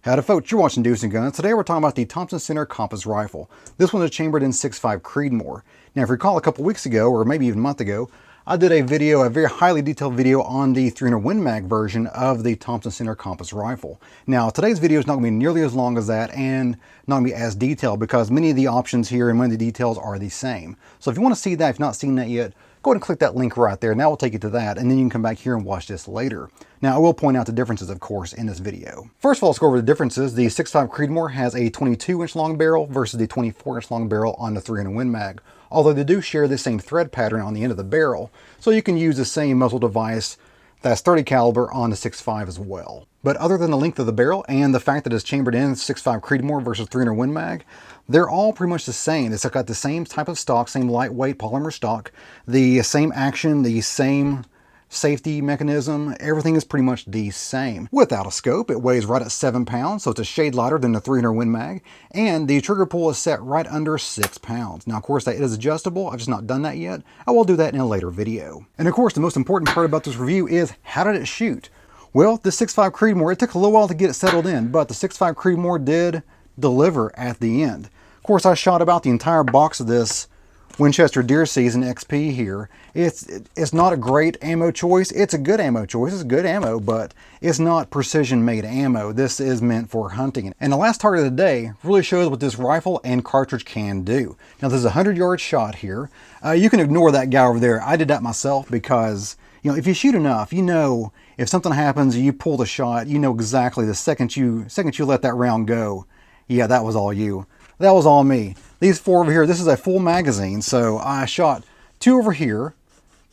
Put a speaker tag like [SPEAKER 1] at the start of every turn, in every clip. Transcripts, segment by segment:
[SPEAKER 1] Howdy folks, you're watching Dudes and Guns. Today we're talking about the Thompson Center Compass rifle. This one is chambered in 6.5 Creedmoor. Now if you recall a couple weeks ago, or maybe even a month ago, I did a video, a very highly detailed video on the 300 Win Mag version of the Thompson Center Compass rifle. Now today's video is not going to be nearly as long as that and not going to be as detailed because many of the options here and many of the details are the same. So if you want to see that, if you've not seen that yet, go ahead and click that link right there. Now we'll take you to that, and then you can come back here and watch this later. Now, I will point out the differences, of course, in this video. First of all, let's go over the differences. The 6.5 Creedmoor has a 22-inch long barrel versus the 24-inch long barrel on the 300 Win Mag, although they do share the same thread pattern on the end of the barrel, so you can use the same muzzle device that's 30 caliber on the 6.5 as well. But other than the length of the barrel and the fact that it's chambered in 6.5 Creedmoor versus 300 Win Mag, they're all pretty much the same. It's got the same type of stock, same lightweight polymer stock, the same action, the same safety mechanism. Everything is pretty much the same. Without a scope, it weighs right at 7 pounds, so it's a shade lighter than the 300 Win Mag, and the trigger pull is set right under 6 pounds. Now, of course, that is adjustable. I've just not done that yet. I will do that in a later video. And of course, the most important part about this review is how did it shoot? Well, the 6.5 Creedmoor, it took a little while to get it settled in, but the 6.5 Creedmoor did deliver at the end. Of course, I shot about the entire box of this Winchester Deer Season XP here. It's not a great ammo choice. It's a good ammo choice. It's good ammo, but it's not precision-made ammo. This is meant for hunting. And the last target of the day really shows what this rifle and cartridge can do. Now, this is a 100-yard shot here. You can ignore that guy over there. I did that myself because, you know, if you shoot enough, you know if something happens, you pull the shot, you know exactly the second you let that round go, yeah, that was all you. That was all me. These four over here, this is a full magazine, so I shot two over here.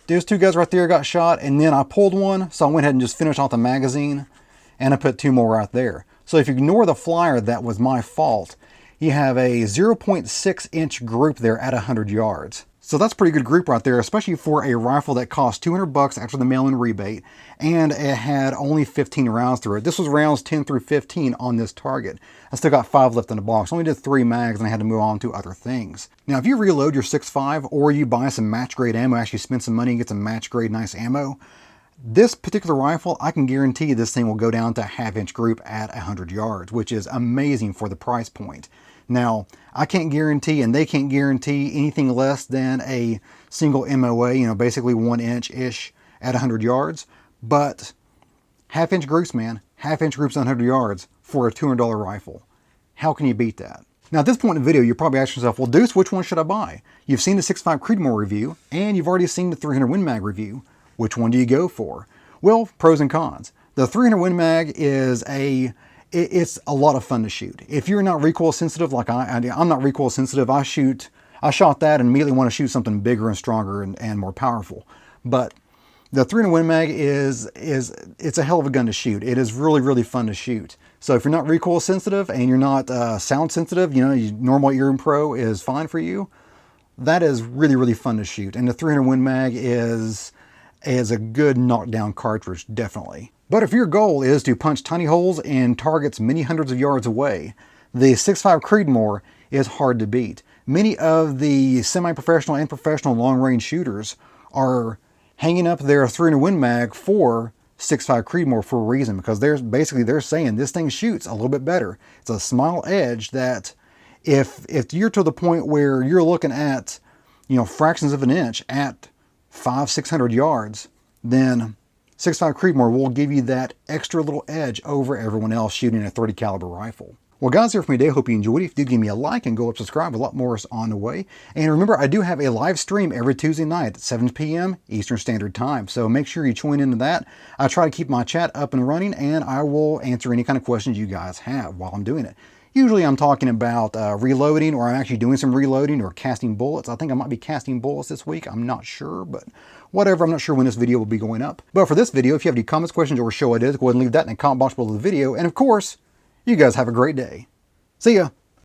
[SPEAKER 1] Those two guys right there got shot, and then I pulled one, so I went ahead and just finished off the magazine, and I put two more right there. So if you ignore the flyer, that was my fault. You have a 0.6-inch group there at 100 yards. So that's a pretty good group right there, especially for a rifle that cost 200 bucks after the mail-in rebate, and it had only 15 rounds through it. This was rounds 10 through 15 on this target. I still got 5 left in the box. I only did 3 mags, and I had to move on to other things. Now, if you reload your 6.5, or you buy some match-grade ammo, actually spend some money and get some match-grade nice ammo, this particular rifle, I can guarantee this thing will go down to a half-inch group at 100 yards, which is amazing for the price point. Now, I can't guarantee, and they can't guarantee anything less than a single MOA, you know, basically 1 inch-ish at 100 yards, but half-inch groups, man, half-inch groups at 100 yards for a $200 rifle. How can you beat that? Now, at this point in the video, you're probably asking yourself, well, Deuce, which one should I buy? You've seen the 6.5 Creedmoor review, and you've already seen the 300 Win Mag review. Which one do you go for? Well, pros and cons. The 300 Win Mag is it's a lot of fun to shoot. If you're not recoil sensitive like I'm not recoil sensitive, I shot that and immediately want to shoot something bigger and stronger and more powerful. But the 300 Win Mag it's a hell of a gun to shoot. It is really, really fun to shoot. So if you're not recoil sensitive and you're not sound sensitive, you know, normal ear and pro is fine for you. That is really, really fun to shoot. And the 300 Win Mag is a good knockdown cartridge, definitely. But if your goal is to punch tiny holes in targets many hundreds of yards away, the 6.5 Creedmoor is hard to beat. Many of the semi-professional and professional long-range shooters are hanging up their 300 Win Mag for 6.5 Creedmoor for a reason, because they're saying this thing shoots a little bit better. It's a small edge that if you're to the point where you're looking at, you know, fractions of an inch at 500-600 yards, then 6.5 Creedmoor will give you that extra little edge over everyone else shooting a 30 caliber rifle. Well, guys, here for me today. Hope you enjoyed it. If you do, give me a like and go up subscribe. A lot more is on the way. And remember, I do have a live stream every Tuesday night at 7 p.m. Eastern Standard Time. So make sure you tune into that. I try to keep my chat up and running, and I will answer any kind of questions you guys have while I'm doing it. Usually I'm talking about reloading, or I'm actually doing some reloading or casting bullets. I think I might be casting bullets this week. I'm not sure, but whatever. I'm not sure when this video will be going up. But for this video, if you have any comments, questions, or show ideas, go ahead and leave that in the comment box below the video. And of course, you guys have a great day. See ya.